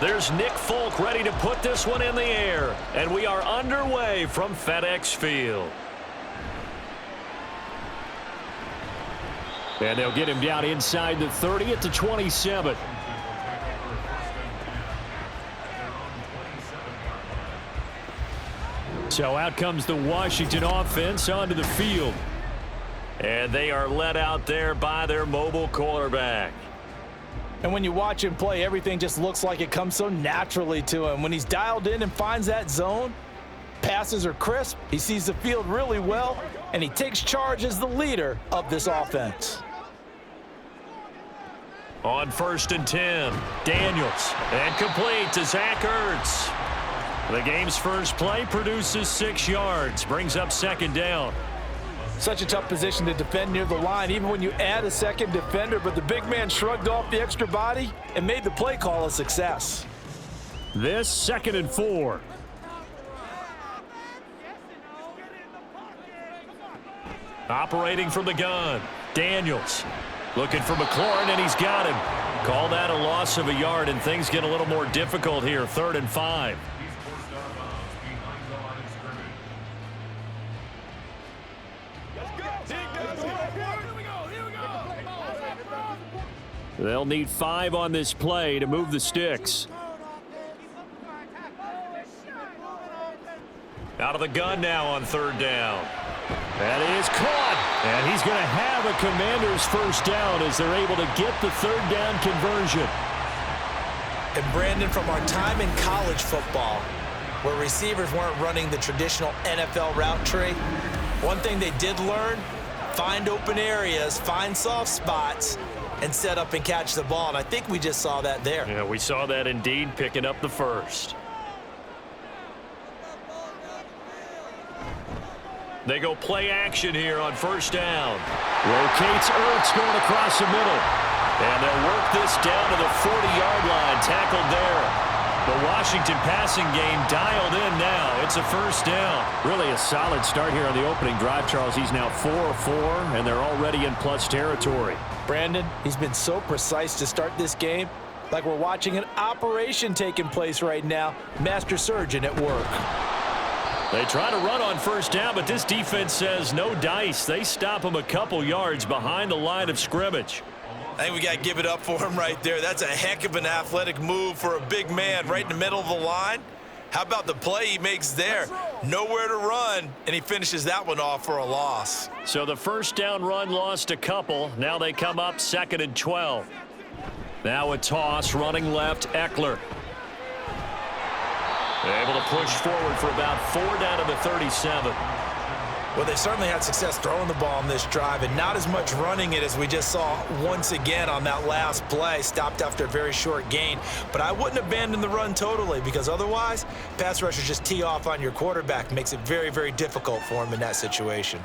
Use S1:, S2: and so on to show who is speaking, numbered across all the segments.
S1: There's Nick Folk ready to put this one in the air. And we are underway from FedEx Field. And they'll get him down inside the 30 at the 27. So out comes the Washington offense onto the field. And they are led out there by their mobile quarterback.
S2: And when you watch him play, everything just looks like it comes so naturally to him. When he's dialed in and finds that zone, passes are crisp, he sees the field really well, and he takes charge as the leader of this offense.
S1: On 1st and 10, Daniels, and complete to Zach Ertz. The game's first play produces 6 yards, brings up 2nd down.
S2: Such a tough position to defend near the line, even when you add a second defender, but the big man shrugged off the extra body and made the play call a success.
S1: This 2nd and 4. Operating from the gun, Daniels. Looking for McLaurin, and he's got him. Call that a loss of a yard, and things get a little more difficult here, 3rd and 5. They'll need 5 on this play to move the sticks. Out of the gun now on 3rd down. That is caught. And he's going to have a Commanders first down as they're able to get the 3rd down conversion.
S2: And Brandon, from our time in college football, where receivers weren't running the traditional NFL route tree, one thing they did learn, find open areas, find soft spots, and set up and catch the ball. And I think we just saw that there.
S1: Yeah, we saw that indeed, picking up the first. They go play action here on 1st down. Rotates Ertz going across the middle. And they'll work this down to the 40-yard line, tackled there. The Washington passing game dialed in now. It's a 1st down. Really a solid start here on the opening drive, Charles. He's now 4 of 4, and they're already in plus territory.
S2: Brandon, he's been so precise to start this game, like we're watching an operation taking place right now. Master surgeon at work.
S1: They try to run on 1st down, but this defense says no dice. They stop him a couple yards behind the line of scrimmage.
S2: I think we got to give it up for him right there. That's a heck of an athletic move for a big man right in the middle of the line. How about the play he makes there? Nowhere to run, and he finishes that one off for a loss.
S1: So the 1st down run lost a couple. Now they come up 2nd and 12. Now a toss running left, Eckler. Able to push forward for about 4 down to the 37.
S2: Well, they certainly had success throwing the ball on this drive and not as much running it as we just saw once again on that last play. Stopped after a very short gain. But I wouldn't abandon the run totally, because otherwise, pass rushers just tee off on your quarterback. Makes it very, very difficult for him in that situation.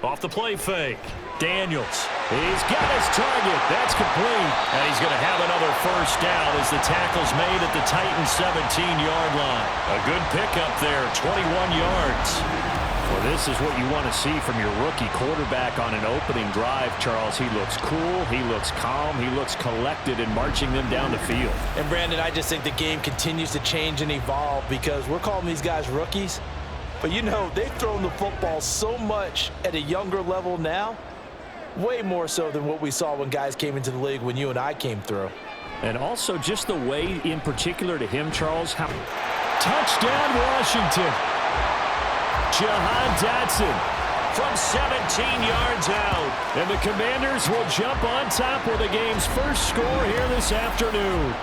S1: Off the play fake. Daniels. He's got his target. That's complete. And he's going to have another 1st down as the tackle's made at the Titans' 17-yard line. A good pickup there, 21 yards. Well, this is what you want to see from your rookie quarterback on an opening drive, Charles. He looks cool. He looks calm. He looks collected in marching them down the field.
S2: And, Brandon, I just think the game continues to change and evolve because we're calling these guys rookies. But, you know, they've thrown the football so much at a younger level now, way more so than what we saw when guys came into the league when you and I came through.
S1: And also just the way, in particular to him, Charles, how touchdown Washington. Jahan Dotson from 17 yards out. And the Commanders will jump on top with the game's first score here this afternoon.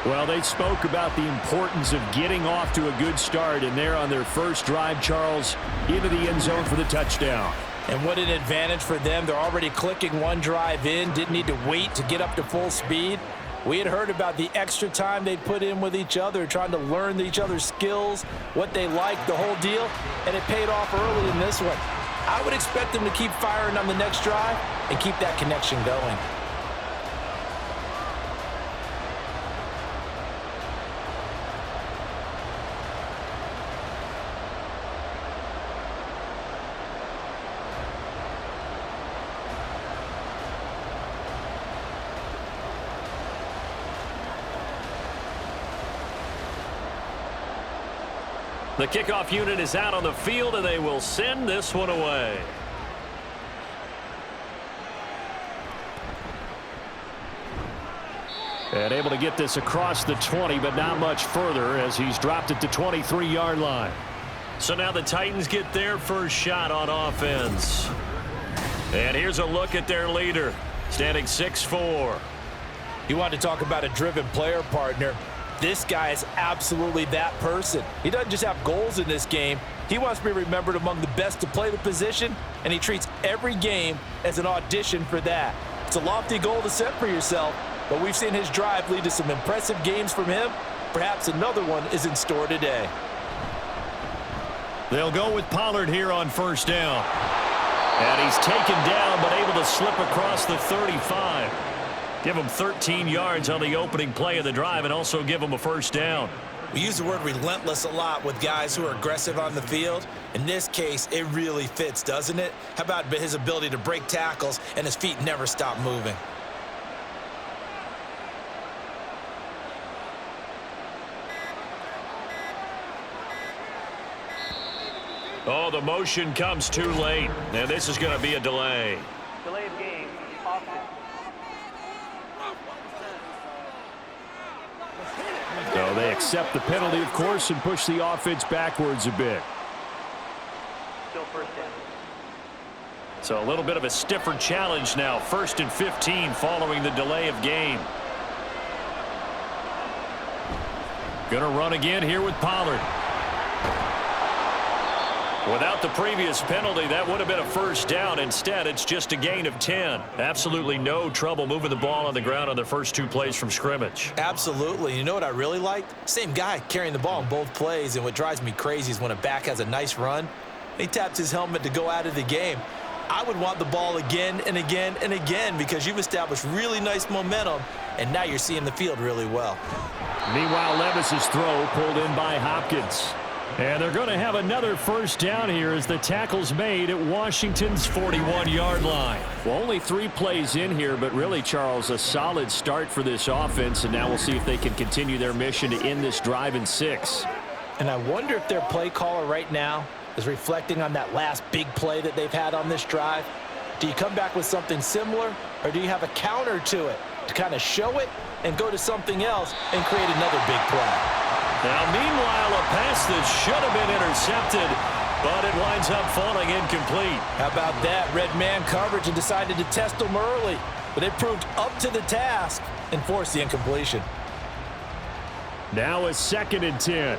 S1: Well, they spoke about the importance of getting off to a good start, and they're on their first drive, Charles, into the end zone for the touchdown.
S2: And what an advantage for them. They're already clicking one drive in, didn't need to wait to get up to full speed. We had heard about the extra time they put in with each other, trying to learn each other's skills, what they like, the whole deal, and it paid off early in this one. I would expect them to keep firing on the next drive and keep that connection going.
S1: The kickoff unit is out on the field, and they will send this one away. And able to get this across the 20, but not much further as he's dropped it to 23-yard line. So now the Titans get their first shot on offense. And here's a look at their leader, standing 6'4".
S2: You want to talk about a driven player, partner. This guy is absolutely that person. He doesn't just have goals in this game. He wants to be remembered among the best to play the position, and he treats every game as an audition for that. It's a lofty goal to set for yourself, but we've seen his drive lead to some impressive games from him. Perhaps another one is in store today.
S1: They'll go with Pollard here on first down. And he's taken down, but able to slip across the 35. Give him 13 yards on the opening play of the drive and also give him a first down.
S2: We use the word relentless a lot with guys who are aggressive on the field. In this case, it really fits, doesn't it? How about his ability to break tackles and his feet never stop moving?
S1: Oh, the motion comes too late. And this is going to be a delay.
S3: Delay of game, offense.
S1: So they accept the penalty, of course, and push the offense backwards a bit.
S3: Still first down.
S1: So a little bit of a stiffer challenge now. 1st and 15 following the delay of game. Gonna run again here with Pollard. Without the previous penalty, that would have been a first down. Instead, it's just a gain of 10. Absolutely no trouble moving the ball on the ground on the first 2 plays from scrimmage.
S2: Absolutely. You know what I really like? Same guy carrying the ball in both plays, and what drives me crazy is when a back has a nice run, he taps his helmet to go out of the game. I would want the ball again and again and again because you've established really nice momentum, and now you're seeing the field really well.
S1: Meanwhile, Levis's throw pulled in by Hopkins. And they're going to have another first down here as the tackle's made at Washington's 41-yard line. Well, only 3 plays in here, but really, Charles, a solid start for this offense, and now we'll see if they can continue their mission to end this drive in 6.
S2: And I wonder if their play caller right now is reflecting on that last big play that they've had on this drive. Do you come back with something similar, or do you have a counter to it to kind of show it and go to something else and create another big play?
S1: Now, meanwhile, a pass that should have been intercepted, but it winds up falling incomplete.
S2: How about that? Red man coverage and decided to test them early, but it proved up to the task and forced the incompletion.
S1: Now a 2nd and 10.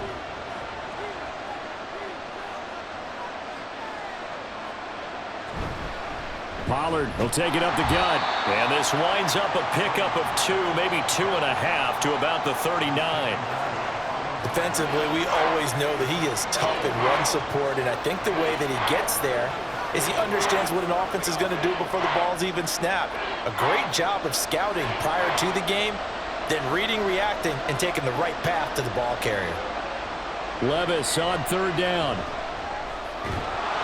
S1: Pollard will take it up the gut. And this winds up a pickup of 2, maybe 2.5 to about the 39.
S2: Defensively, we always know that he is tough in run support, and I think the way that he gets there is he understands what an offense is going to do before the ball's even snapped. A great job of scouting prior to the game, then reading, reacting, and taking the right path to the ball carrier.
S1: Levis on 3rd down.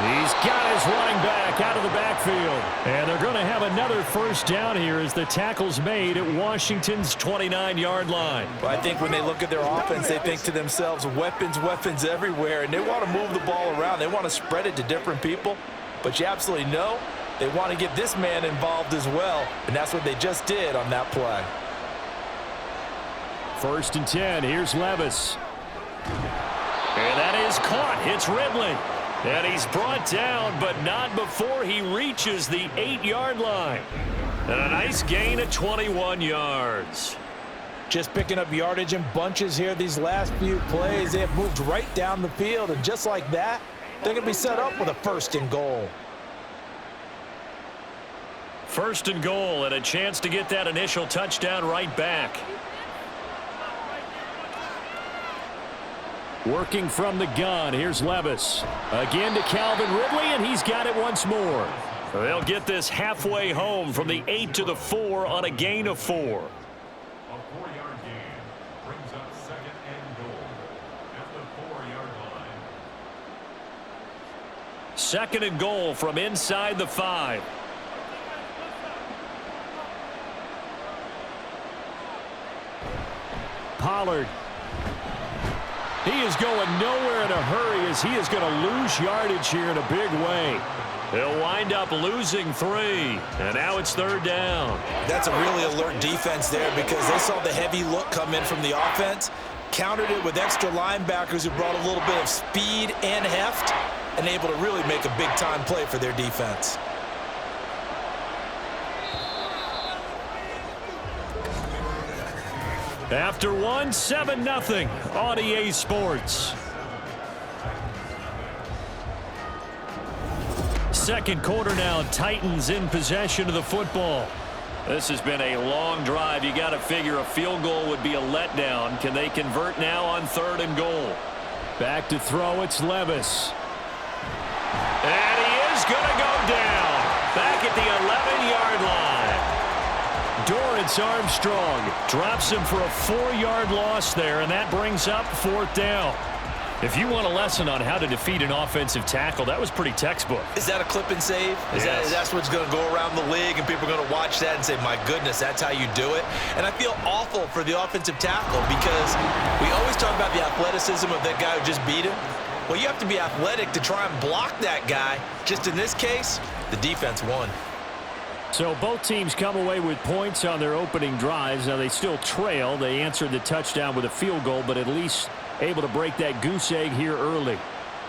S1: He's got his running back out of the backfield. And they're going to have another first down here as the tackle's made at Washington's 29-yard line.
S2: Well, I think when they look at their offense, they think to themselves, weapons, weapons everywhere, and they want to move the ball around. They want to spread it to different people. But you absolutely know they want to get this man involved as well, and that's what they just did on that play.
S1: 1st and 10. Here's Levis. And that is caught. It's Ridley. And he's brought down, but not before he reaches the 8-yard line. And a nice gain of 21 yards.
S2: Just picking up yardage in bunches here these last few plays. They have moved right down the field, and just like that, they're going to be set up with a 1st and goal.
S1: 1st and goal, and a chance to get that initial touchdown right back. Working from the gun, here's Levis. Again to Calvin Ridley, and he's got it once more. They'll get this halfway home from the 8 to the 4 on a gain of 4.
S4: A 4-yard gain brings up 2nd and goal at the 4-yard line.
S1: 2nd and goal from inside the 5. Pollard. He is going nowhere in a hurry as he is going to lose yardage here in a big way. He'll wind up losing 3, and now it's 3rd down.
S2: That's a really alert defense there because they saw the heavy look come in from the offense, countered it with extra linebackers who brought a little bit of speed and heft, and able to really make a big-time play for their defense.
S1: After 1, 7-0 on EA Sports. Second quarter now, Titans in possession of the football. This has been a long drive. You got to figure a field goal would be a letdown. Can they convert now on 3rd and goal? Back to throw, it's Levis. And he is going to go down. Back at the 11-yard line. Dorrance Armstrong drops him for a 4-yard loss there, and that brings up 4th down. If you want a lesson on how to defeat an offensive tackle, that was pretty textbook.
S2: Is that a clip and save?
S1: Yes.
S2: That's what's going to go around the league, and people are going to watch that and say, my goodness, that's how you do it? And I feel awful for the offensive tackle because we always talk about the athleticism of that guy who just beat him. Well, you have to be athletic to try and block that guy. Just in this case, the defense won.
S1: So both teams come away with points on their opening drives. Now they still trail. They answered the touchdown with a field goal, but at least able to break that goose egg here early.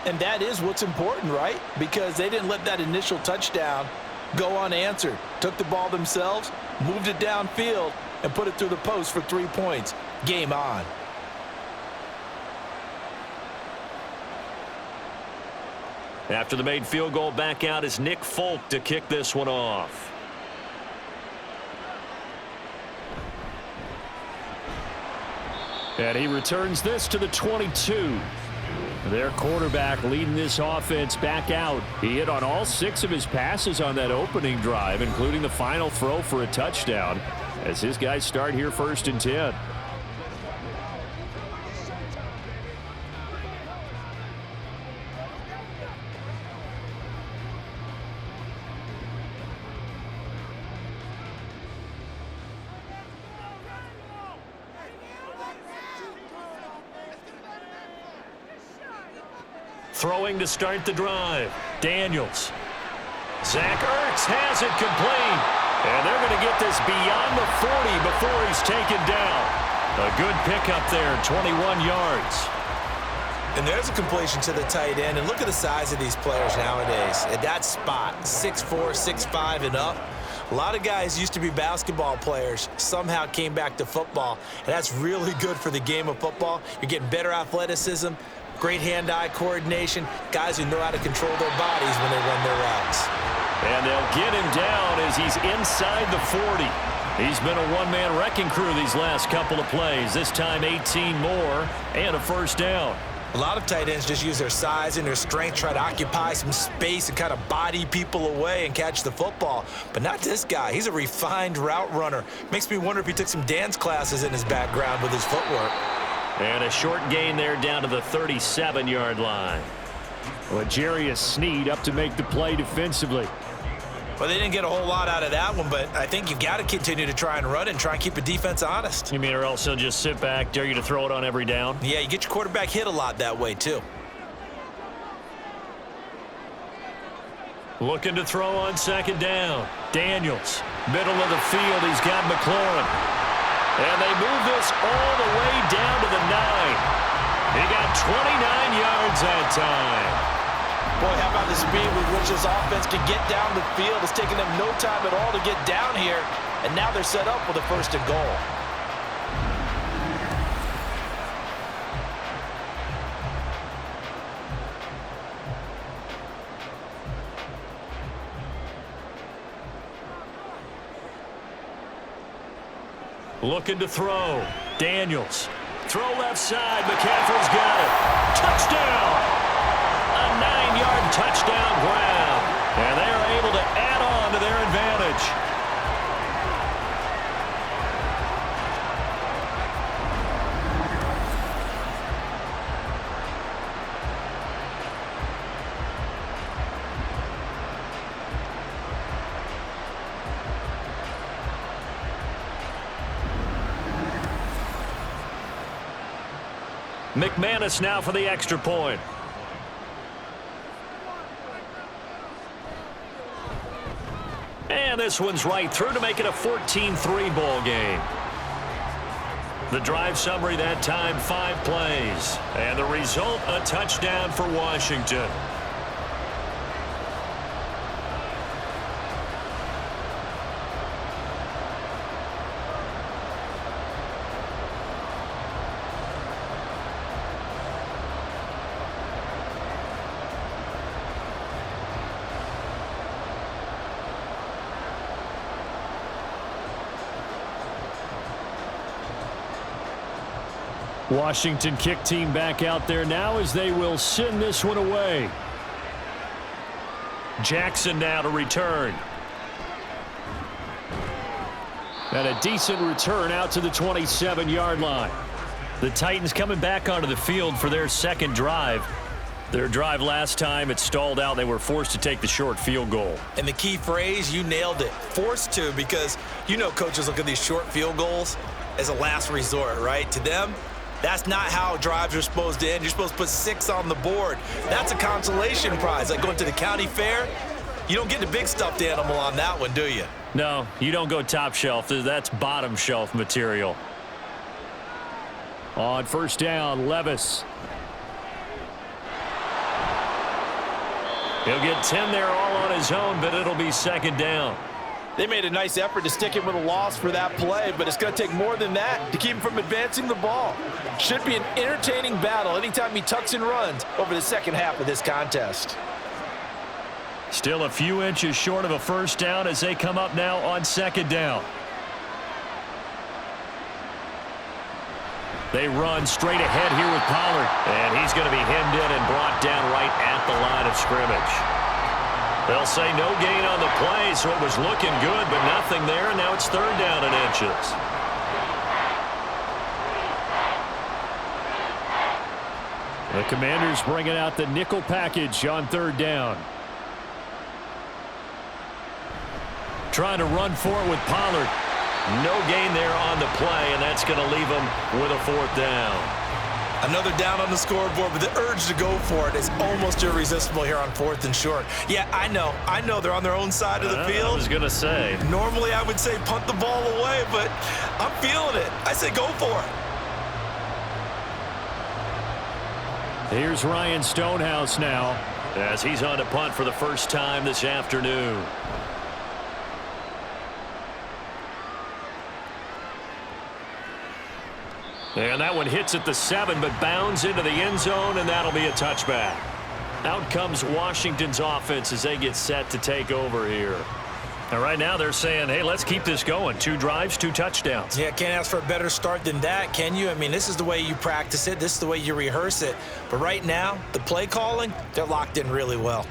S2: And that is what's important, right? Because they didn't let that initial touchdown go unanswered. Took the ball themselves, moved it downfield, and put it through the post for 3 points. Game on.
S1: After the made field goal, back out is Nick Folk to kick this one off. And he returns this to the 22. Their quarterback leading this offense back out. He hit on all 6 of his passes on that opening drive, including the final throw for a touchdown, as his guys start here 1st and 10. Throwing to start the drive. Daniels. Zach Ertz has it complete. And they're going to get this beyond the 40 before he's taken down. A good pickup there, 21 yards.
S2: And there's a completion to the tight end. And look at the size of these players nowadays. At that spot, 6'4", 6'5", and up. A lot of guys used to be basketball players, somehow came back to football. And that's really good for the game of football. You're getting better athleticism, great hand-eye coordination, guys who know how to control their bodies when they run their routes.
S1: And they'll get him down as he's inside the 40. He's been a one-man wrecking crew these last couple of plays. This time 18 more and a 1st down.
S2: A lot of tight ends just use their size and their strength, try to occupy some space and kind of body people away and catch the football. But not this guy. He's a refined route runner. Makes me wonder if he took some dance classes in his background with his footwork.
S1: And a short gain there down to the 37-yard line. Well, Jarius Sneed up to make the play defensively.
S2: Well, they didn't get a whole lot out of that one, but I think you've got to continue to try and run and try and keep the defense honest.
S1: You mean or else he'll just sit back, dare you to throw it on every down?
S2: Yeah, you get your quarterback hit a lot that way, too.
S1: Looking to throw on 2nd down. Daniels, middle of the field. He's got McLaurin. And they move this all the way down to the 9. He got 29 yards that time.
S2: Boy, how about the speed with which this offense can get down the field? It's taking them no time at all to get down here. And now they're set up with a 1st and goal.
S1: Looking to throw. Daniels. Throw left side. McCaffrey's got it. Touchdown! A 9-yard touchdown grab. And they are able to add on to their advantage. McManus now for the extra point. And this one's right through to make it a 14-3 ball game. The drive summary that time, 5 plays. And the result, a touchdown for Washington. Washington kick team back out there now as they will send this one away. Jackson now to return. And a decent return out to the 27-yard line. The Titans coming back onto the field for their second drive. Their drive last time, it stalled out. They were forced to take the short field goal.
S2: And the key phrase, you nailed it. Forced to, because you know coaches look at these short field goals as a last resort, right? To them, that's not how drives are supposed to end. You're supposed to put 6 on the board. That's a consolation prize. Like going to the county fair, you don't get the big stuffed animal on that one, do you?
S1: No, you don't go top shelf. That's bottom shelf material. On first down, Levis. He'll get 10 there all on his own, but it'll be second down.
S2: They made a nice effort to stick him with a loss for that play, but it's going to take more than that to keep him from advancing the ball. Should be an entertaining battle anytime he tucks and runs over the second half of this contest.
S1: Still a few inches short of a first down as they come up now on second down. They run straight ahead here with Pollard, and he's going to be hemmed in and brought down right at the line of scrimmage. They'll say no gain on the play, so it was looking good, but nothing there, and now it's third down and inches. The Commanders bringing out the nickel package on third down. Trying to run for it with Pollard. No gain there on the play, and that's going to leave them with a fourth down.
S2: Another down on the scoreboard, but the urge to go for it is almost irresistible here on fourth and short. Yeah, I know they're on their own side of the field.
S1: I was going to say.
S2: Normally I would say punt the ball away, but I'm feeling it. I say go for
S1: it. Here's Ryan Stonehouse now as he's on to punt for the first time this afternoon. And that one hits at the 7, but bounds into the end zone, and that'll be a touchback. Out comes Washington's offense as they get set to take over here. And right now they're saying, hey, let's keep this going. 2 drives, 2 touchdowns.
S2: Yeah, can't ask for a better start than that, can you? I mean, this is the way you practice it. This is the way you rehearse it. But right now, the play calling, they're locked in really well.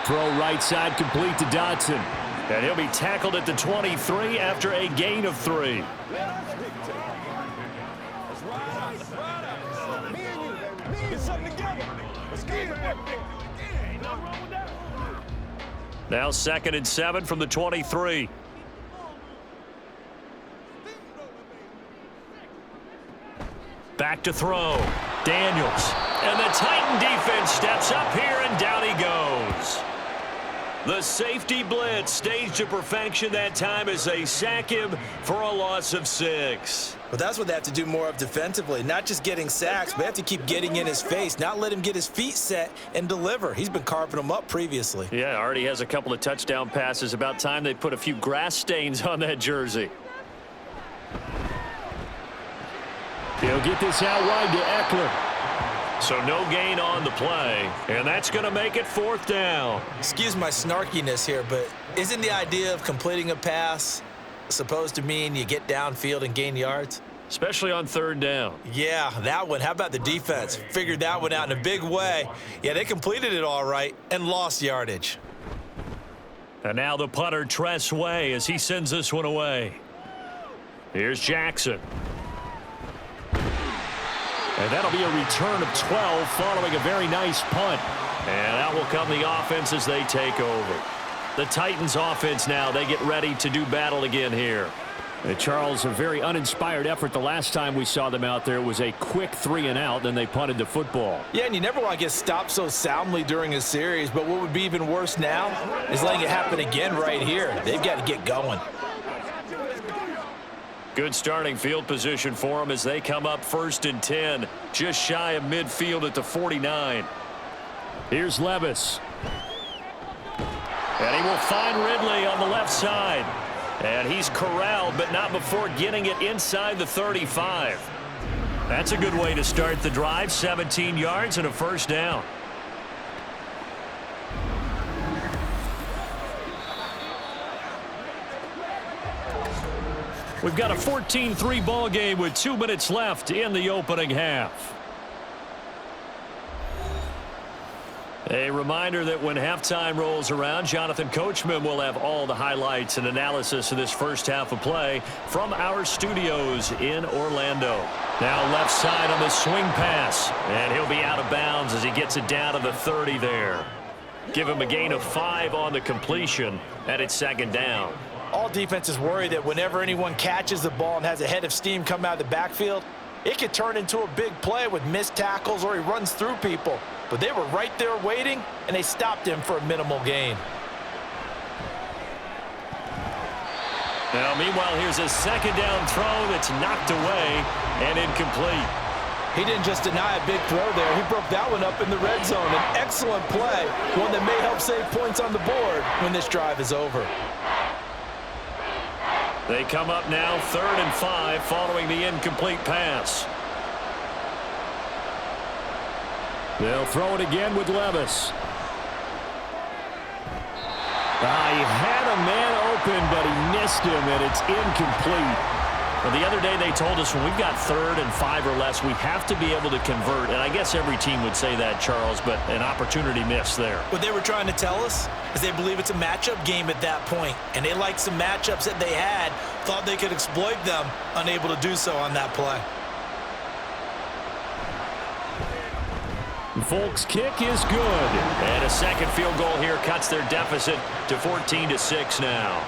S1: Throw right side complete to Dodson. And he'll be tackled at the 23 after a gain of 3. Now 2nd and 7 from the 23. Back to throw. Daniels. And the Titan defense steps up here, and down he goes. The safety blitz staged to perfection that time as they sack him for a loss of 6.
S2: But that's what they have to do more of defensively, not just getting sacks, but they have to keep getting in his face, not let him get his feet set and deliver. He's been carving them up previously.
S1: Yeah, already has a couple of touchdown passes. About time they put a few grass stains on that jersey. He'll get this out wide to Eckler. So no gain on the play, and that's going to make it 4th down.
S2: Excuse my snarkiness here, but isn't the idea of completing a pass supposed to mean you get downfield and gain yards?
S1: Especially on 3rd down.
S2: Yeah, that one. How about the defense? Figured that one out in a big way. Yeah, they completed it all right and lost yardage.
S1: And now the punter, Tress Way, as he sends this one away. Here's Jackson. And that'll be a return of 12 following a very nice punt. And out will come the offense as they take over. The Titans offense now, they get ready to do battle again here. Charles, a very uninspired effort the last time we saw them out there. It was a quick 3 and out, then they punted the football.
S2: Yeah, and you never want to get stopped so soundly during a series, but what would be even worse now is letting it happen again right here. They've got to get going.
S1: Good starting field position for them as they come up 1st and 10, just shy of midfield at the 49. Here's Levis. And he will find Ridley on the left side. And he's corralled, but not before getting it inside the 35. That's a good way to start the drive, 17 yards and a first down. We've got a 14-3 ball game with 2 minutes left in the opening half. A reminder that when halftime rolls around, Jonathan Coachman will have all the highlights and analysis of this first half of play from our studios in Orlando. Now left side on the swing pass, and he'll be out of bounds as he gets it down to the 30 there. Give him a gain of 5 on the completion, and it's 2nd down.
S2: All defenses worry that whenever anyone catches the ball and has a head of steam come out of the backfield, it could turn into a big play with missed tackles or he runs through people. But they were right there waiting, and they stopped him for a minimal gain.
S1: Now, meanwhile, here's a 2nd down throw that's knocked away and incomplete.
S2: He didn't just deny a big throw there. He broke that one up in the red zone. An excellent play, one that may help save points on the board when this drive is over.
S1: They come up now 3rd and 5 following the incomplete pass. They'll throw it again with Levis. He had a man open, but he missed him, and it's incomplete. Well, the other day they told us when we've got 3rd and 5 or less, we have to be able to convert. And I guess every team would say that, Charles, but an opportunity missed there.
S2: What they were trying to tell us is they believe it's a matchup game at that point. And they liked some matchups that they had, thought they could exploit them, unable to do so on that play.
S1: Folk's kick is good. And a 2nd field goal here cuts their deficit to 14-6 now.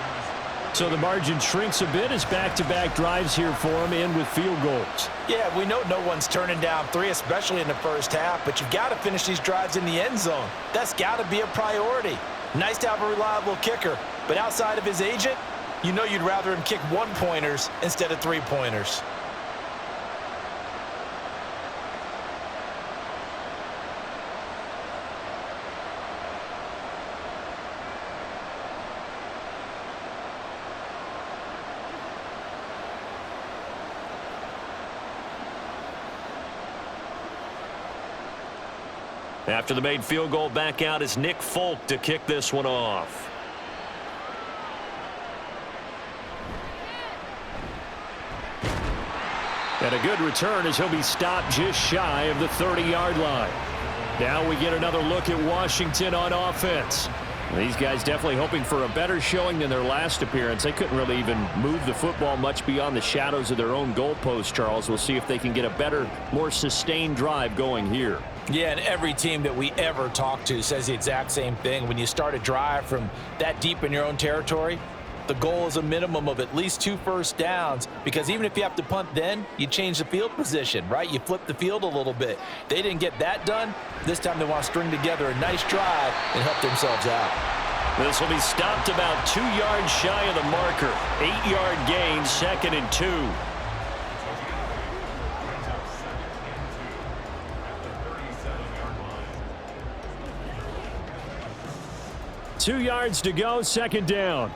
S1: So the margin shrinks a bit as back-to-back drives here for them, end with field goals.
S2: Yeah, we know no one's turning down 3, especially in the first half, but you've got to finish these drives in the end zone. That's got to be a priority. Nice to have a reliable kicker, but outside of his agent, you know you'd rather him kick 1-pointers instead of 3-pointers.
S1: After the made field goal, back out is Nick Folk to kick this one off. And a good return as he'll be stopped just shy of the 30-yard line. Now we get another look at Washington on offense. These guys definitely hoping for a better showing than their last appearance. They couldn't really even move the football much beyond the shadows of their own goalpost, Charles. We'll see if they can get a better, more sustained drive going here.
S2: Yeah, and every team that we ever talk to says the exact same thing. When you start a drive from that deep in your own territory, the goal is a minimum of at least 2 first downs, because even if you have to punt then, you change the field position, right? You flip the field a little bit. They didn't get that done. This time they want to string together a nice drive and help themselves out.
S1: This will be stopped about 2 yards shy of the marker. 8-yard gain, 2nd and 2. 2 yards to go, 2nd down.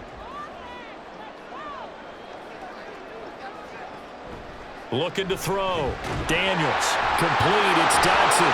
S1: Looking to throw. Daniels. Complete. It's Dodson.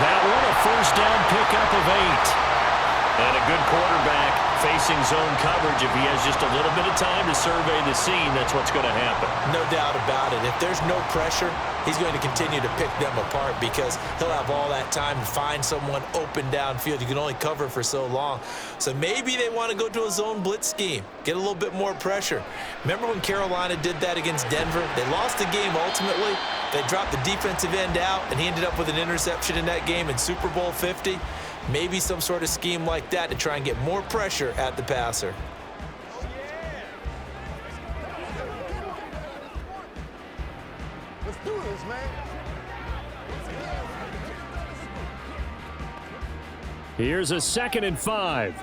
S1: That one a first down pickup of 8. And a good quarterback facing zone coverage, if he has just a little bit of time to survey the scene, that's what's going to happen.
S2: No doubt about it. If there's no pressure, he's going to continue to pick them apart because he'll have all that time to find someone open downfield. You can only cover for so long. So maybe they want to go to a zone blitz scheme, get a little bit more pressure. Remember when Carolina did that against Denver? They lost the game ultimately. They dropped the defensive end out, and he ended up with an interception in that game in Super Bowl 50. Maybe some sort of scheme like that to try and get more pressure at the passer.
S5: Let's do this, man.
S1: Here's a 2nd and 5.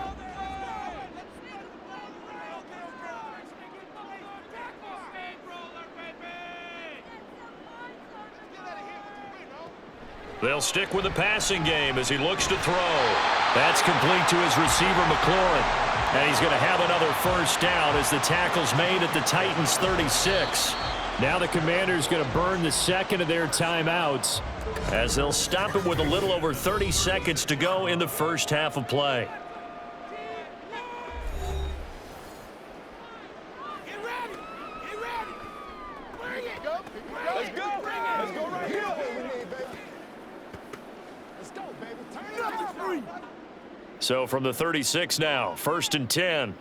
S1: They'll stick with the passing game as he looks to throw. That's complete to his receiver, McLaurin. And he's going to have another first down as the tackle's made at the Titans' 36. Now the Commanders going to burn the second of their timeouts as they'll stop it with a little over 30 seconds to go in the first half of play.
S5: Let's go. Let's go right here. Let's go, baby. Turn it up.
S1: So from the 36 now, 1st and 10.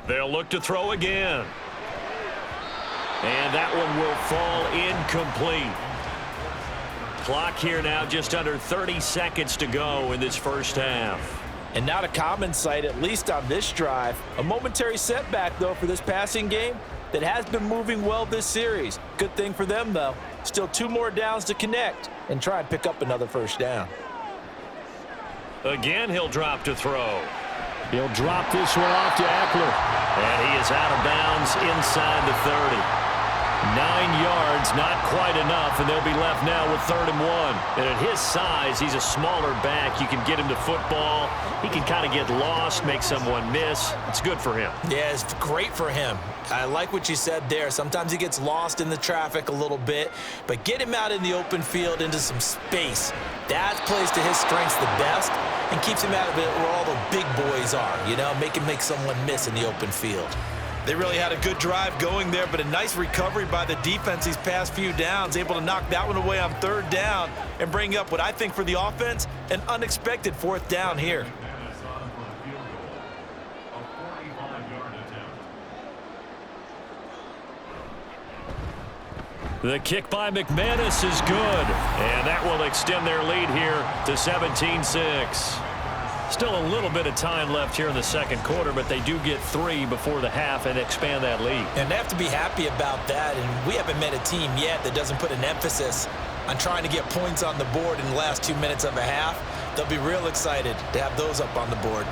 S1: They'll look to throw again. And that one will fall incomplete. Clock here now just under 30 seconds to go in this first half.
S2: And not a common sight, at least on this drive. A momentary setback, though, for this passing game that has been moving well this series. Good thing for them, though. Still 2 more downs to connect and try and pick up another first down.
S1: Again, he'll drop to throw. He'll drop this one off to Eckler. And he is out of bounds inside the 30. 9 yards, not quite enough, and they'll be left now with 3rd and 1. And at his size, he's a smaller back. You can get him to football. He can kind of get lost, make someone miss. It's good for him.
S2: Yeah, it's great for him. I like what you said there. Sometimes he gets lost in the traffic a little bit, but get him out in the open field into some space. That plays to his strengths the best and keeps him out of it where all the big boys are, you know, make him make someone miss in the open field. They really had a good drive going there, but a nice recovery by the defense these past few downs, able to knock that one away on 3rd down and bring up what I think for the offense, an unexpected 4th down here.
S1: The kick by McManus is good, and that will extend their lead here to 17-6. Still a little bit of time left here in the second quarter, but they do get 3 before the half and expand that lead.
S2: And they have to be happy about that, and we haven't met a team yet that doesn't put an emphasis on trying to get points on the board in the last 2 minutes of a half. They'll be real excited to have those up on the board.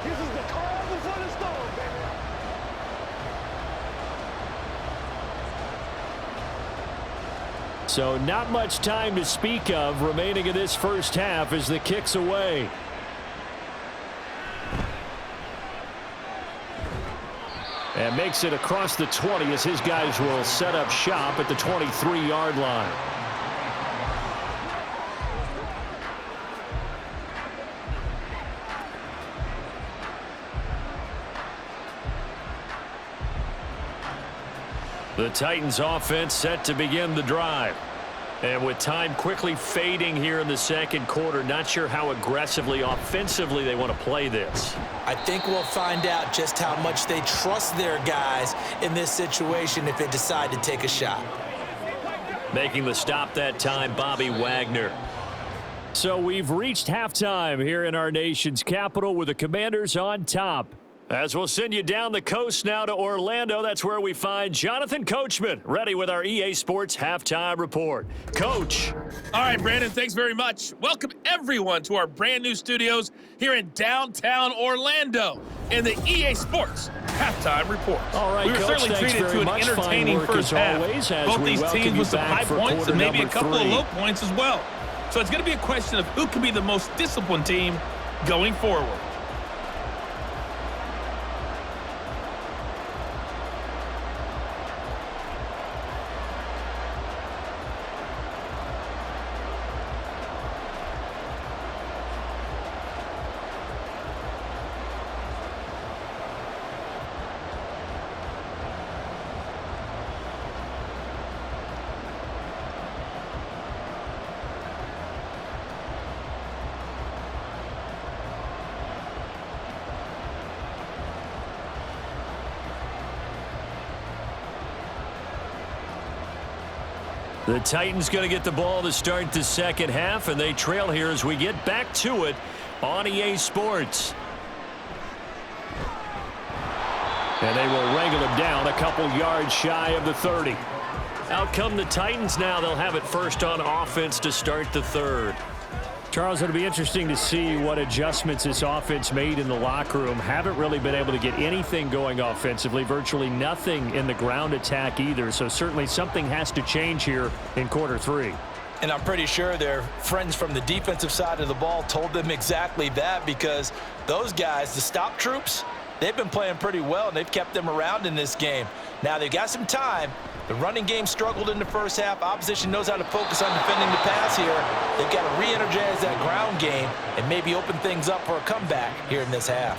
S5: This is the calm before the storm, baby.
S1: So not much time to speak of remaining in this first half as the kick's away. And makes it across the 20 as his guys will set up shop at the 23-yard line. The Titans offense set to begin the drive. And with time quickly fading here in the second quarter, not sure how aggressively, offensively they want to play this.
S2: I think we'll find out just how much they trust their guys in this situation if they decide to take a shot.
S1: Making the stop that time, Bobby Wagner. So we've reached halftime here in our nation's capital with the Commanders on top. As we'll send you down the coast now to Orlando, that's where we find Jonathan Coachman, ready with our EA Sports Halftime Report. Coach.
S6: All right, Brandon, thanks very much. Welcome, everyone, to our brand new studios here in downtown Orlando in the EA Sports Halftime Report.
S1: All right,
S6: we were
S1: Coach,
S6: certainly treated to an entertaining first half. Both these teams with some high points and maybe a couple of low points as well. So it's going to be a question of who can be the most disciplined team going forward.
S1: The Titans going to get the ball to start the second half, and they trail here as we get back to it on EA Sports. And they will wrangle him down a couple yards shy of the 30. Out come the Titans now. They'll have it first on offense to start the third. Charles, it'll be interesting to see what adjustments this offense made in the locker room. Haven't really been able to get anything going offensively, virtually nothing in the ground attack either. So certainly something has to change here in quarter three.
S2: And I'm pretty sure their friends from the defensive side of the ball told them exactly that, because those guys, the stop troops, they've been playing pretty well, and they've kept them around in this game. Now, they've got some time. The running game struggled in the first half. Opposition knows how to focus on defending the pass here. They've got to re-energize that ground game and maybe open things up for a comeback here in this half.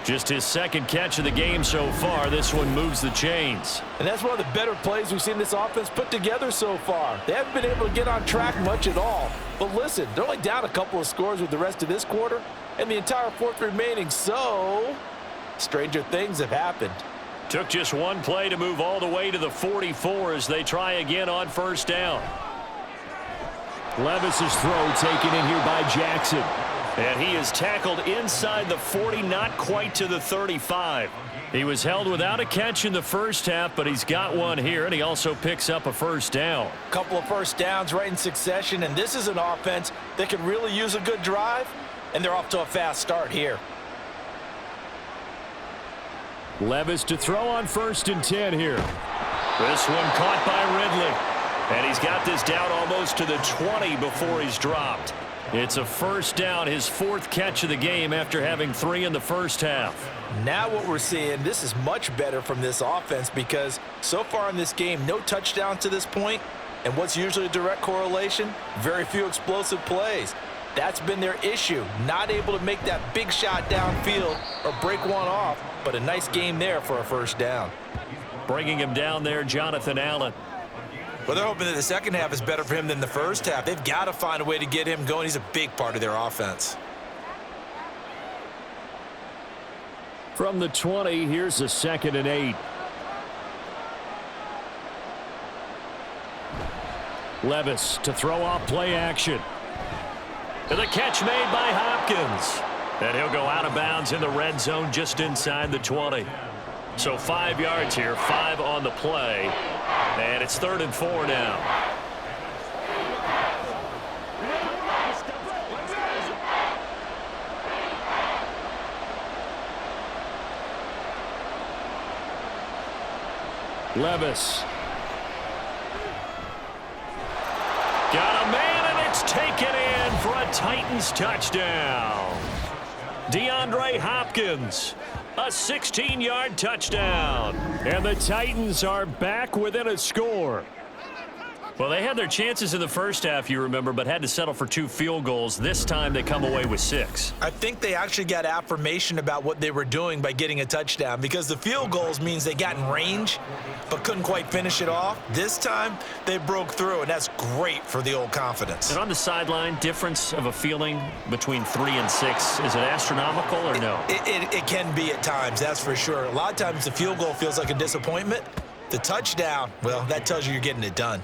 S1: Just his second catch of the game so far. This one moves the chains.
S2: And that's one of the better plays we've seen this offense put together so far. They haven't been able to get on track much at all. But listen, they're only down a couple of scores with the rest of this quarter and the entire fourth remaining. So stranger things have happened.
S1: Took just one play to move all the way to the 44 as they try again on first down. Levis's throw taken in here by Jackson. And he is tackled inside the 40, not quite to the 35. He was held without a catch in the first half, but he's got one here, and he also picks up a first down.
S2: Couple of first downs right in succession, and this is an offense that could really use a good drive, and they're off to a fast start here.
S1: Levis to throw on 1st and 10 here. This one caught by Ridley. And he's got this down almost to the 20 before he's dropped. It's a first down, his 4th catch of the game after having 3 in the first half.
S2: Now what we're seeing, this is much better from this offense, because so far in this game, no touchdown to this point. And what's usually a direct correlation? Very few explosive plays. That's been their issue, not able to make that big shot downfield or break one off, but a nice game there for a first down.
S1: Bringing him down there, Jonathan Allen.
S2: Well, they're hoping that the second half is better for him than the first half. They've got to find a way to get him going. He's a big part of their offense.
S1: From the 20, here's a 2nd and 8. Levis to throw off play action. And the catch made by Hopkins. And he'll go out of bounds in the red zone just inside the 20. So 5 yards here, 5 on the play. And it's 3rd and 4 now. Levis. Got a man, and it's taken in for a Titans touchdown. DeAndre Hopkins, a 16-yard touchdown. And the Titans are back within a score. Well, they had their chances in the first half, you remember, but had to settle for 2 field goals. This time they come away with 6.
S2: I think they actually got affirmation about what they were doing by getting a touchdown, because the field goals means they got in range but couldn't quite finish it off. This time they broke through, and that's great for the old confidence.
S1: And on the sideline, difference of a feeling between 3 and 6, is it astronomical or no?
S2: It can be at times, that's for sure. A lot of times the field goal feels like a disappointment. The touchdown, well, that tells you you're getting it done.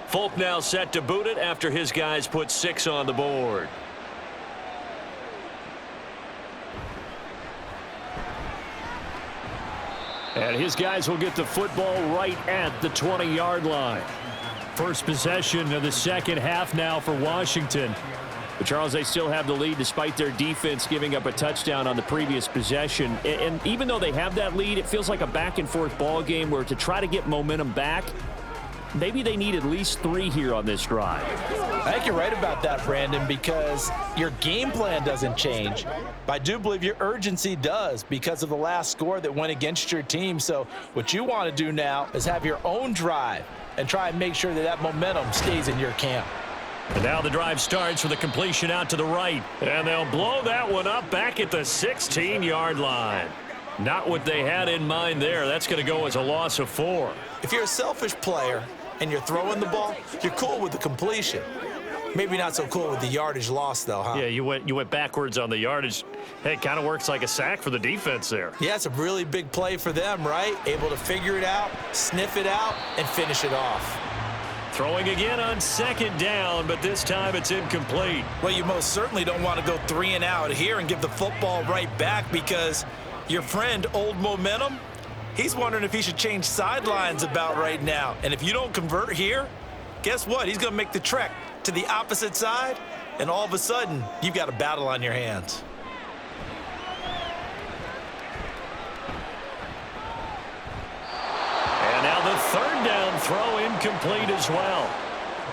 S1: Folk now set to boot it after his guys put 6 on the board. And his guys will get the football right at the 20-yard line. First possession of the second half now for Washington. But Charles, they still have the lead despite their defense giving up a touchdown on the previous possession. And even though they have that lead, it feels like a back-and-forth ball game where to try to get momentum back, maybe they need at least 3 here on this drive.
S2: I think you're right about that, Brandon, because your game plan doesn't change. But I do believe your urgency does because of the last score that went against your team. So what you want to do now is have your own drive and try and make sure that that momentum stays in your camp.
S1: And now the drive starts with a completion out to the right. And they'll blow that one up back at the 16-yard line. Not what they had in mind there. That's going to go as a loss of 4.
S2: If you're a selfish player and you're throwing the ball, you're cool with the completion. Maybe not so cool with the yardage loss, though, huh?
S1: Yeah, you went backwards on the yardage. Hey, it kind of works like a sack for the defense there.
S2: Yeah, it's a really big play for them, right? Able to figure it out, sniff it out, and finish it off.
S1: Throwing again on 2nd down, but this time it's incomplete.
S2: Well, you most certainly don't want to go 3 and out here and give the football right back because your friend, Old Momentum, he's wondering if he should change sidelines about right now. And if you don't convert here, guess what? He's going to make the trek to the opposite side, and all of a sudden, you've got a battle on your hands.
S1: And now the 3rd down throw incomplete as well.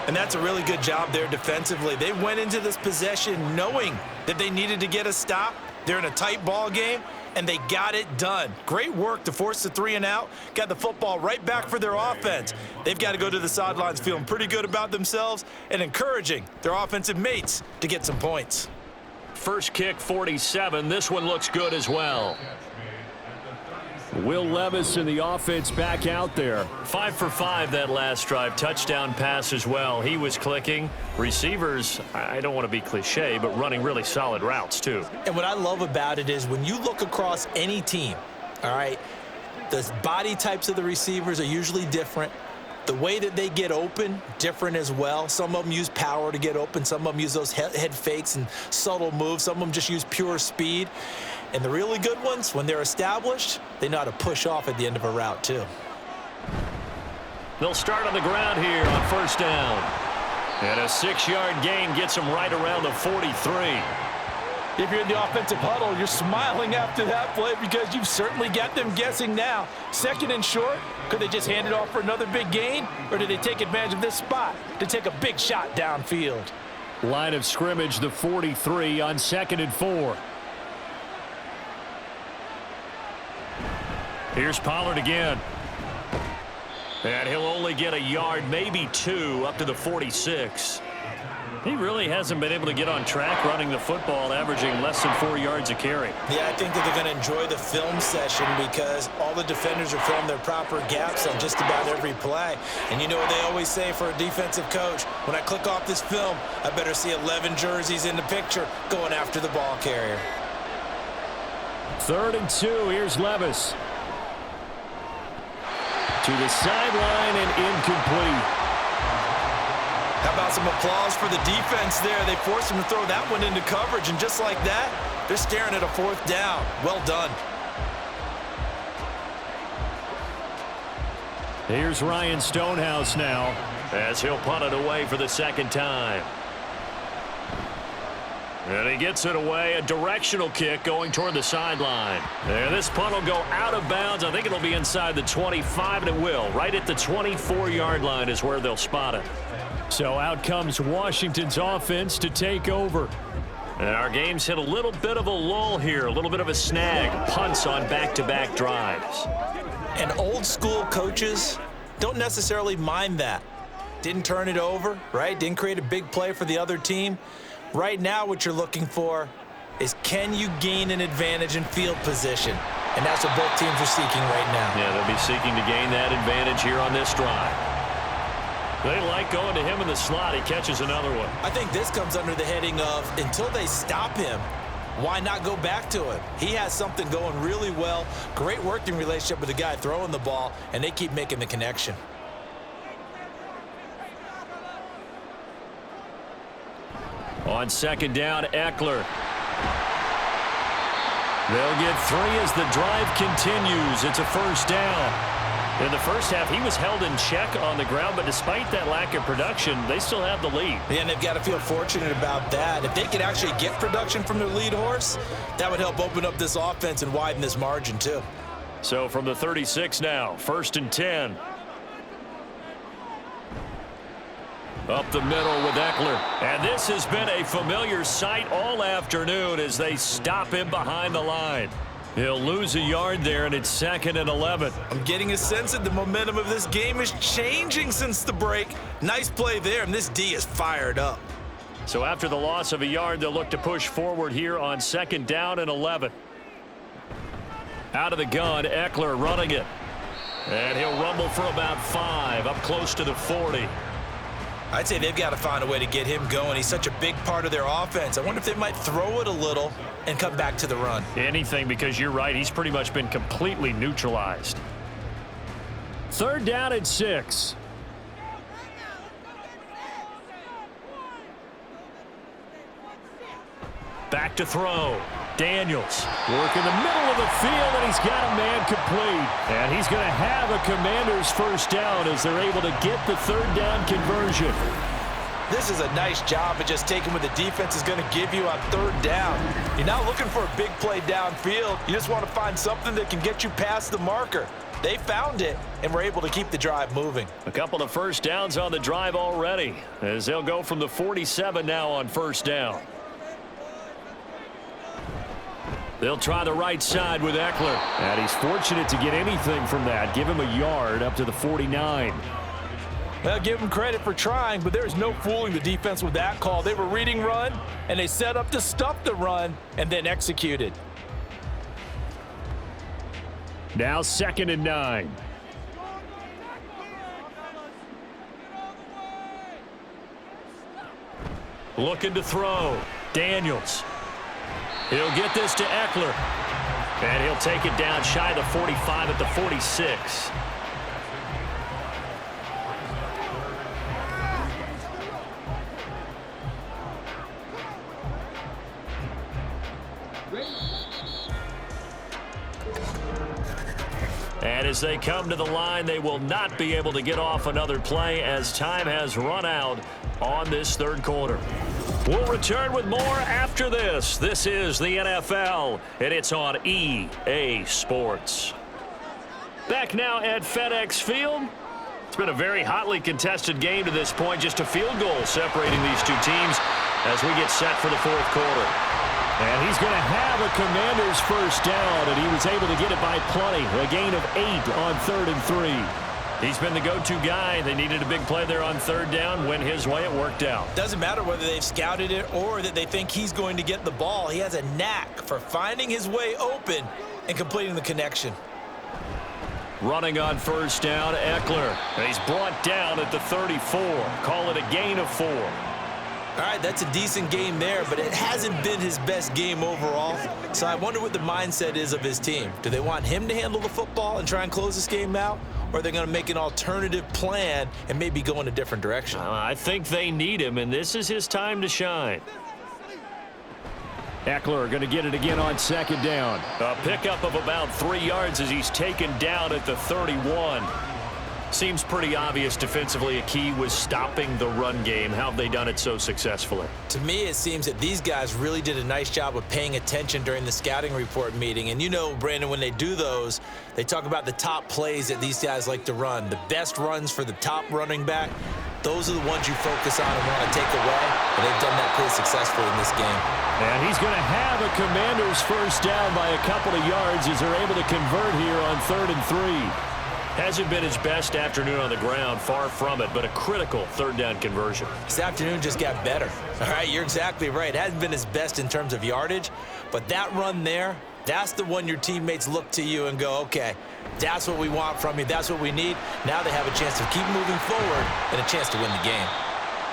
S2: And that's a really good job there defensively. They went into this possession knowing that they needed to get a stop. They're in a tight ball game, and they got it done. Great work to force the 3 and out. Got the football right back for their offense. They've got to go to the sidelines feeling pretty good about themselves and encouraging their offensive mates to get some points.
S1: First kick, 47. This one looks good as well. Will Levis and the offense back out there. 5 for 5 that last drive. Touchdown pass as well. He was clicking. Receivers, I don't want to be cliche, but running really solid routes too.
S2: And what I love about it is when you look across any team, all right, the body types of the receivers are usually different. The way that they get open, different as well. Some of them use power to get open. Some of them use those head fakes and subtle moves. Some of them just use pure speed. And the really good ones, when they're established, they know how to push off at the end of a route, too.
S1: They'll start on the ground here on 1st down. And a 6-yard gain gets them right around the 43.
S2: If you're in the offensive huddle, you're smiling after that play because you've certainly got them guessing now. 2nd and short, could they just hand it off for another big gain? Or did they take advantage of this spot to take a big shot downfield?
S1: Line of scrimmage, the 43 on 2nd and 4. Here's Pollard again. And he'll only get a yard, maybe 2, up to the 46. He really hasn't been able to get on track running the football, averaging less than 4 yards a carry.
S2: Yeah, I think that they're going to enjoy the film session because all the defenders are filling their proper gaps on just about every play. And you know what they always say for a defensive coach? When I click off this film, I better see 11 jerseys in the picture going after the ball carrier.
S1: 3rd and 2, here's Levis. To the sideline and incomplete.
S2: How about some applause for the defense there? They forced him to throw that one into coverage, and just like that, they're staring at a 4th down. Well done.
S1: Here's Ryan Stonehouse now as he'll punt it away for the 2nd time. And he gets it away, a directional kick going toward the sideline. And this punt will go out of bounds. I think it'll be inside the 25, and it will. Right at the 24-yard line is where they'll spot it. So out comes Washington's offense to take over. And our game's hit a little bit of a lull here, a little bit of a snag. Punts on back-to-back drives.
S2: And old school coaches don't necessarily mind that. Didn't turn it over, right? Didn't create a big play for the other team. Right now what you're looking for is can you gain an advantage in field position? And that's what both teams are seeking right now.
S1: Yeah, they'll be seeking to gain that advantage here on this drive. They like going to him in the slot. He catches another one.
S2: I think this comes under the heading of until they stop him, why not go back to him? He has something going really well. Great working relationship with the guy throwing the ball, and they keep making the connection.
S1: On 2nd down, Eckler. They'll get 3 as the drive continues. It's a 1st down. In the first half, he was held in check on the ground, but despite that lack of production, they still have the lead.
S2: And they've got to feel fortunate about that. If they could actually get production from their lead horse, that would help open up this offense and widen this margin too.
S1: So from the 36 now, 1st and 10. Up the middle with Eckler. And this has been a familiar sight all afternoon as they stop him behind the line. He'll lose a yard there, and it's 2nd and 11.
S2: I'm getting a sense that the momentum of this game is changing since the break. Nice play there, and this D is fired up.
S1: So after the loss of a yard, they'll look to push forward here on 2nd down and 11. Out of the gun, Eckler running it. And he'll rumble for about 5, up close to the 40.
S2: I'd say they've got to find a way to get him going. He's such a big part of their offense. I wonder if they might throw it a little and come back to the run.
S1: Anything, because you're right. He's pretty much been completely neutralized. 3rd down and 6. Back to throw. Daniels working the middle of the field, and he's got a man complete. And he's going to have a Commanders first down as they're able to get the 3rd down conversion.
S2: This is a nice job of just taking what the defense is going to give you on 3rd down. You're not looking for a big play downfield. You just want to find something that can get you past the marker. They found it and were able to keep the drive moving.
S1: A couple of first downs on the drive already as they'll go from the 47 now on 1st down. They'll try the right side with Eckler. And he's fortunate to get anything from that. Give him a yard up to the 49.
S2: Well, give him credit for trying, but there's no fooling the defense with that call. They were reading run, and they set up to stuff the run and then executed.
S1: Now 2nd and 9. Looking to throw. Daniels. He'll get this to Eckler. And he'll take it down shy of the 45 at the 46. And as they come to the line, they will not be able to get off another play as time has run out on this 3rd quarter. We'll return with more after this. This is the NFL, and it's on EA Sports. Back now at FedEx Field. It's been a very hotly contested game to this point. Just a field goal separating these two teams as we get set for the 4th quarter. And he's going to have a Commanders first down, and he was able to get it by plenty. A gain of 8 on 3rd and 3. He's been the go-to guy. They needed a big play there on 3rd down. Went his way. It worked out.
S2: Doesn't matter whether they've scouted it or that they think he's going to get the ball. He has a knack for finding his way open and completing the connection.
S1: Running on 1st down, Eckler. And he's brought down at the 34. Call it a gain of 4.
S2: All right, that's a decent game there, but it hasn't been his best game overall. So I wonder what the mindset is of his team. Do they want him to handle the football and try and close this game out? Or are they going to make an alternative plan and maybe go in a different direction?
S1: I think they need him, and this is his time to shine. Eckler going to get it again on 2nd down. A pickup of about 3 yards as he's taken down at the 31. Seems pretty obvious defensively a key was stopping the run game. How have they done it so successfully?
S2: To me, it seems that these guys really did a nice job of paying attention during the scouting report meeting. And you know, Brandon, when they do those, they talk about the top plays that these guys like to run. The best runs for the top running back, those are the ones you focus on and want to take away. And they've done that pretty successfully in this game.
S1: And he's going to have a Commanders first down by a couple of yards as they're able to convert here on 3rd and 3. Hasn't been his best afternoon on the ground, far from it, but a critical 3rd down conversion.
S2: This afternoon just got better. All right, you're exactly right. It hasn't been his best in terms of yardage, but that run there, that's the one your teammates look to you and go, okay, that's what we want from you. That's what we need. Now they have a chance to keep moving forward and a chance to win the game.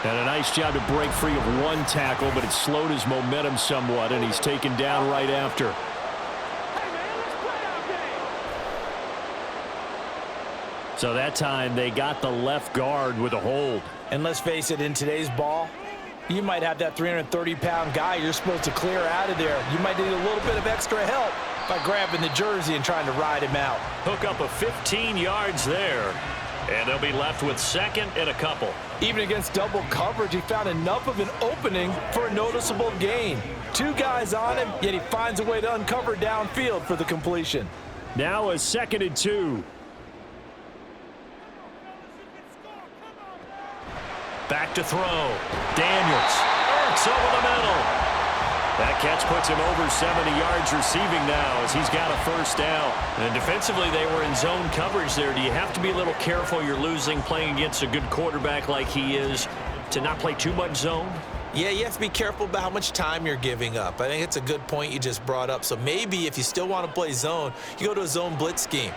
S1: And a nice job to break free of 1 tackle, but it slowed his momentum somewhat, and he's taken down right after. So that time they got the left guard with a hold.
S2: And let's face it, in today's ball, you might have that 330-pound guy you're supposed to clear out of there. You might need a little bit of extra help by grabbing the jersey and trying to ride him out.
S1: Hook up of 15 yards there. And they'll be left with 2nd and a couple.
S2: Even against double coverage, he found enough of an opening for a noticeable gain. 2 guys on him, yet he finds a way to uncover downfield for the completion.
S1: Now a 2nd and 2. Back to throw. Daniels. Ertz over the middle. That catch puts him over 70 yards receiving now as he's got a first down. And defensively, they were in zone coverage there. Do you have to be a little careful? You're losing playing against a good quarterback like he is to not play too much zone?
S2: Yeah, you have to be careful about how much time you're giving up. I think it's a good point you just brought up. So maybe if you still want to play zone, you go to a zone blitz scheme.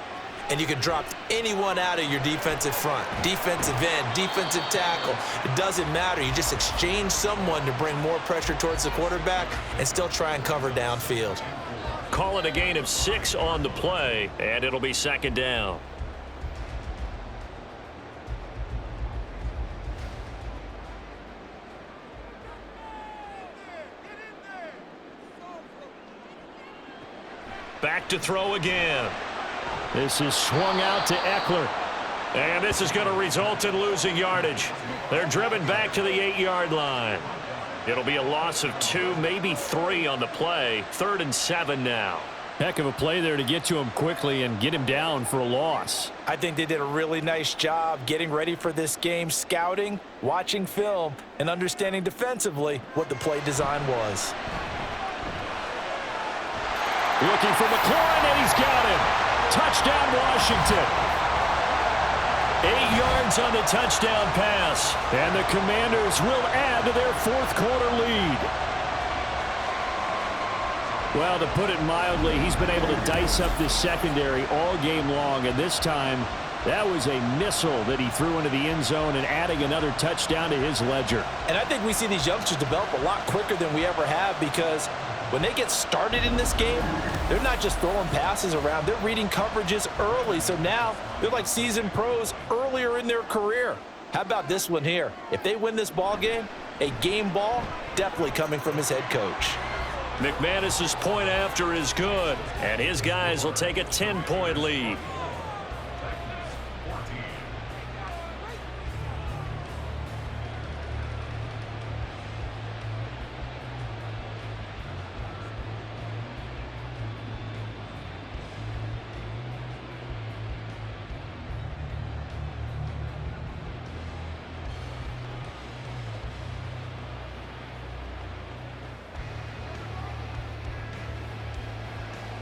S2: And you can drop anyone out of your defensive front, defensive end, defensive tackle. It doesn't matter. You just exchange someone to bring more pressure towards the quarterback and still try and cover downfield.
S1: Call it a gain of 6 on the play, and it'll be second down. Back to throw again. This is swung out to Eckler. And this is going to result in losing yardage. They're driven back to the 8-yard line. It'll be a loss of 2, maybe 3 on the play. 3rd and 7 now. Heck of a play there to get to him quickly and get him down for a loss.
S2: I think they did a really nice job getting ready for this game, scouting, watching film, and understanding defensively what the play design was.
S1: Looking for McLaurin, and he's got him. Touchdown, Washington. 8 yards on the touchdown pass. And the Commanders will add to their 4th quarter lead. Well, to put it mildly, he's been able to dice up this secondary all game long. And this time, that was a missile that he threw into the end zone and adding another touchdown to his ledger.
S2: And I think we see these youngsters develop a lot quicker than we ever have because when they get started in this game, they're not just throwing passes around. They're reading coverages early. So now they're like seasoned pros earlier in their career. How about this one here? If they win this ball game, a game ball definitely coming from his head coach.
S1: McManus's point after is good, and his guys will take a 10-point lead.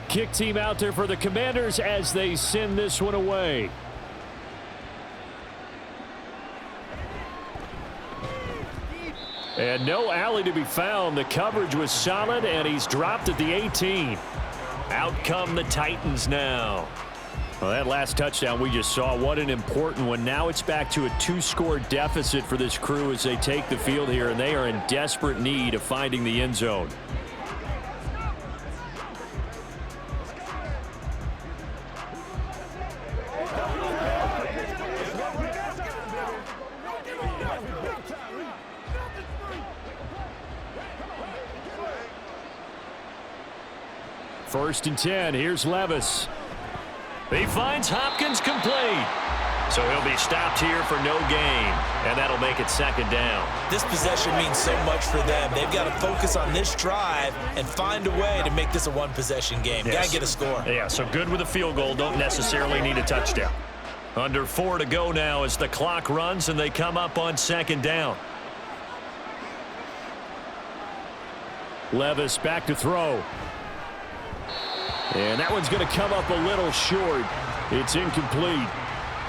S1: Kick team out there for the Commanders as they send this one away. And no alley to be found. The coverage was solid, and he's dropped at the 18. Out come the Titans now. Well, that last touchdown we just saw, what an important one. Now it's back to a 2-score deficit for this crew as they take the field here, and they are in desperate need of finding the end zone. First and 10. Here's Levis. He finds Hopkins complete. So he'll be stopped here for no gain. And that'll make it second down.
S2: This possession means so much for them. They've got to focus on this drive and find a way to make this a one-possession game.
S1: Yes.
S2: Got to get a score.
S1: Yeah, so good with a field goal. Don't necessarily need a touchdown. Under 4 to go now as the clock runs and they come up on second down. Levis back to throw. And that one's going to come up a little short. It's incomplete.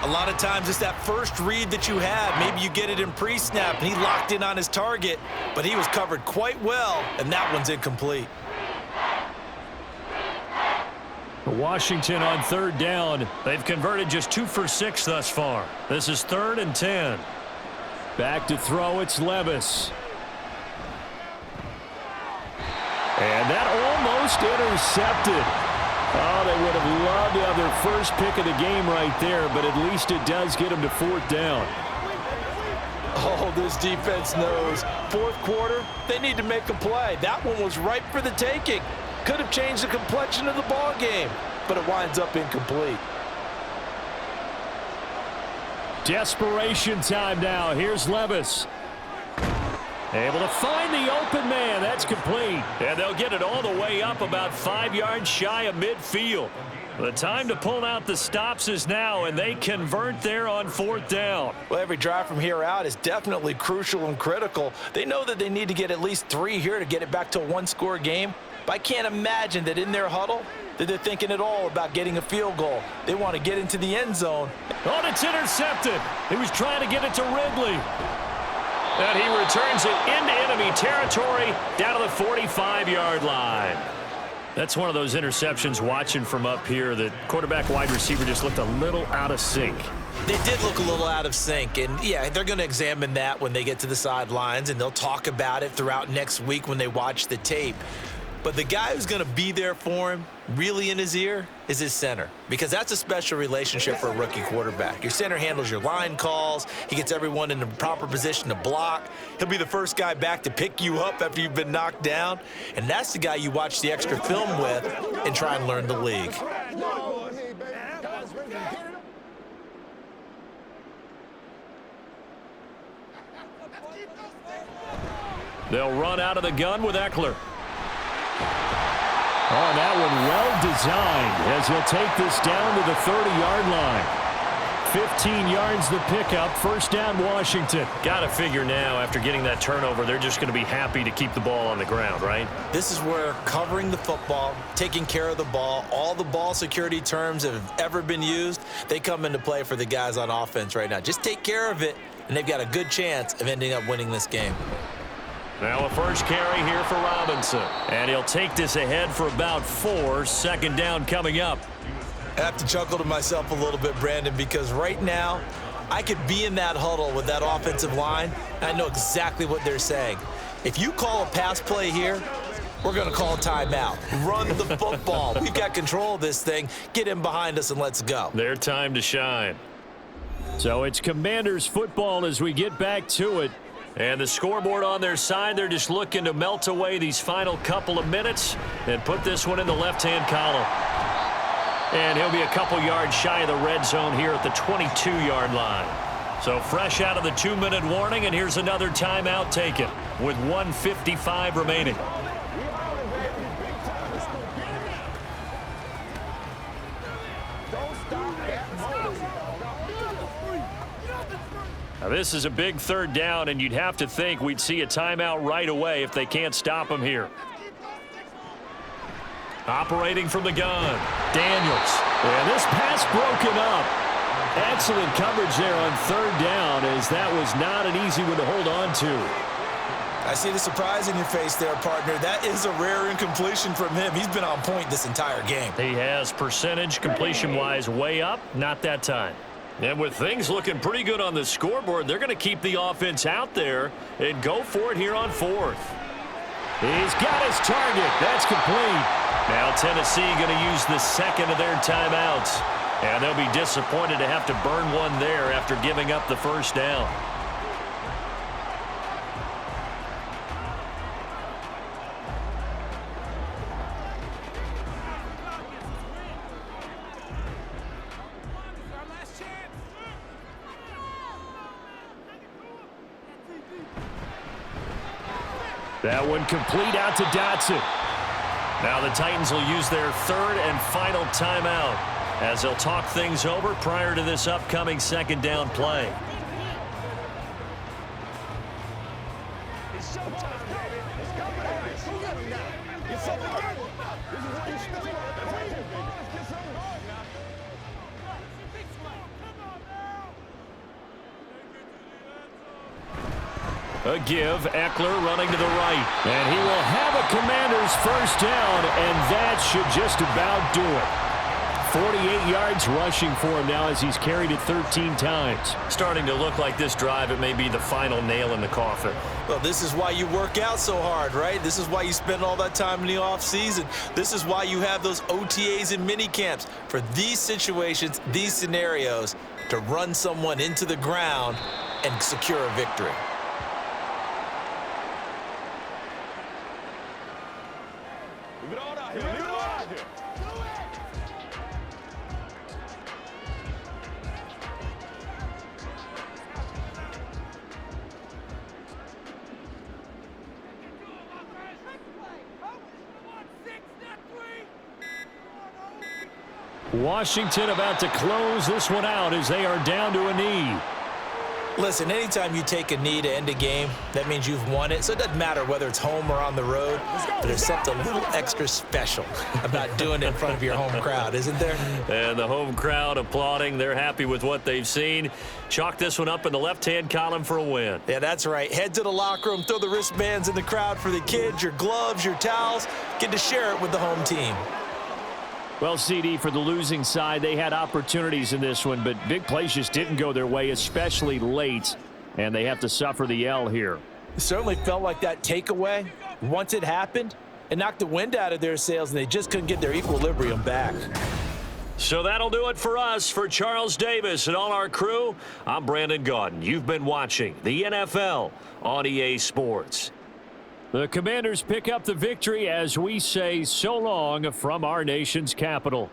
S2: A lot of times it's that first read that you have. Maybe you get it in pre-snap, and he locked in on his target, but he was covered quite well, and that one's incomplete.
S1: Washington on third down. They've converted just 2 for 6 thus far. This is 3rd and 10. Back to throw, it's Levis. And that almost intercepted. Oh, they would have loved to have their first pick of the game right there, but at least it does get them to 4th down.
S2: Oh, this defense knows. 4th quarter, they need to make a play. That one was ripe for the taking. Could have changed the complexion of the ball game, but it winds up incomplete.
S1: Desperation time now. Here's Levis. Able to find the open man. That's complete. And they'll get it all the way up about 5 yards shy of midfield. The time to pull out the stops is now, and they convert there on 4th down.
S2: Well, every drive from here out is definitely crucial and critical. They know that they need to get at least 3 here to get it back to a one-score game. But I can't imagine that in their huddle that they're thinking at all about getting a field goal. They want to get into the end zone.
S1: Oh, it's intercepted. He was trying to get it to Ridley. And he returns it into enemy territory down to the 45-yard line. That's one of those interceptions watching from up here that quarterback wide receiver just looked a little out of sync.
S2: They did look a little out of sync, and yeah, they're going to examine that when they get to the sidelines, and they'll talk about it throughout next week when they watch the tape. But the guy who's going to be there for him, really in his ear, is his center, because that's a special relationship for a rookie quarterback. Your center handles your line calls. He gets everyone in the proper position to block. He'll be the first guy back to pick you up after you've been knocked down, and that's the guy you watch the extra film with and try and learn the league.
S1: They'll run out of the gun with Eckler. Oh, that one well designed as he'll take this down to the 30-yard line. 15 yards the pickup, 1st down Washington. Got to figure now after getting that turnover, they're just going to be happy to keep the ball on the ground, right?
S2: This is where covering the football, taking care of the ball, all the ball security terms that have ever been used, they come into play for the guys on offense right now. Just take care of it, and they've got a good chance of ending up winning this game.
S1: Now a first carry here for Robinson. And he'll take this ahead for about 4. 2nd down coming up.
S2: I have to chuckle to myself a little bit, Brandon, because right now I could be in that huddle with that offensive line, and I know exactly what they're saying. If you call a pass play here, we're going to call a timeout. Run the football. We've got control of this thing. Get in behind us and let's go.
S1: Their time to shine. So it's Commanders football as we get back to it. And the scoreboard on their side, they're just looking to melt away these final couple of minutes and put this one in the left-hand column. And he'll be a couple yards shy of the red zone here at the 22-yard line. So fresh out of the 2-minute warning, and here's another timeout taken with 1:55 remaining. Now this is a big 3rd down, and you'd have to think we'd see a timeout right away if they can't stop him here. Operating from the gun, Daniels. And this pass broken up. Excellent coverage there on 3rd down, as that was not an easy one to hold on to.
S2: I see the surprise in your face there, partner. That is a rare incompletion from him. He's been on point this entire game.
S1: He has percentage completion-wise way up, not that time. And with things looking pretty good on the scoreboard, they're going to keep the offense out there and go for it here on 4th. He's got his target. That's complete. Now Tennessee going to use the 2nd of their timeouts. And they'll be disappointed to have to burn one there after giving up the 1st down. That one complete out to Dotson. Now the Titans will use their 3rd and final timeout as they'll talk things over prior to this upcoming 2nd down play.
S5: It's showtime, baby. It's coming on. Go get him now. Get something going. This is where you start. Get something going now.
S1: A give, Eckler running to the right. And he will have a Commanders 1st down, and that should just about do it. 48 yards rushing for him now as he's carried it 13 times. Starting to look like this drive, it may be the final nail in the coffin.
S2: Well, this is why you work out so hard, right? This is why you spend all that time in the offseason. This is why you have those OTAs and mini camps for these situations, these scenarios, to run someone into the ground and secure a victory.
S5: Leave it all out here. Leave it all out here.
S1: Washington about to close this one out as they are down to a knee.
S2: Listen, anytime you take a knee to end a game, that means you've won it. So it doesn't matter whether it's home or on the road, but there's something a little extra special about doing it in front of your home crowd, isn't there?
S1: And the home crowd applauding. They're happy with what they've seen. Chalk this one up in the left-hand column for a win.
S2: Yeah, that's right. Head to the locker room, throw the wristbands in the crowd for the kids, your gloves, your towels. Get to share it with the home team.
S1: Well, CD, for the losing side, they had opportunities in this one, but big plays just didn't go their way, especially late, and they have to suffer the L here.
S2: It certainly felt like that takeaway, once it happened, it knocked the wind out of their sails, and they just couldn't get their equilibrium back.
S1: So that'll do it for us. For Charles Davis and all our crew, I'm Brandon Gaudin. You've been watching the NFL on EA Sports. The Commanders pick up the victory as we say so long from our nation's capital.